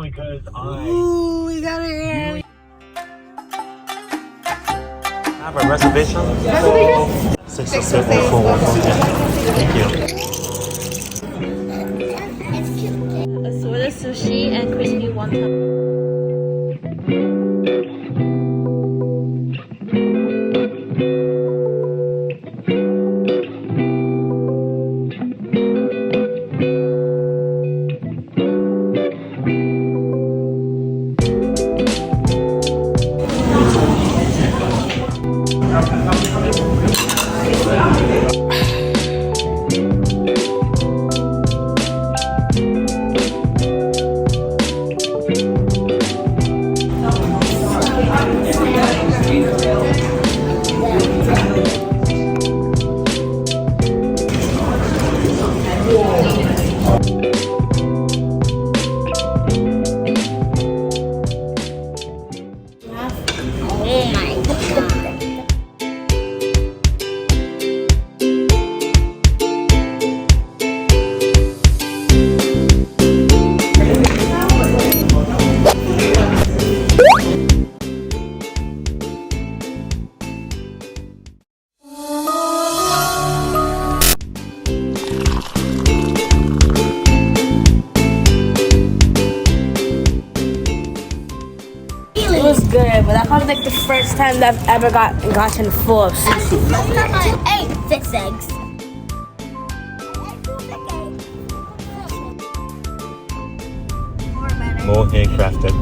only because Ooh, we got it here. have a reservation. 60741. Thank you. Assorted sushi and crispy wonton. It was good, but that was like the first time that I've ever gotten full of sushi. I ate 6 eggs. More handcrafted.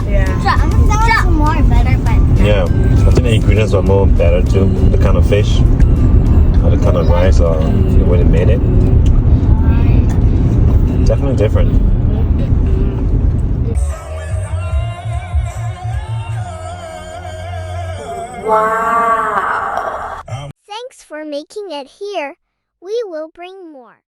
Yeah. That was more better, but Yeah, I think the ingredients are more better too. The kind of fish, or the kind of rice, or the way they made it. Definitely different. Wow. thanks for making it here. We will bring more.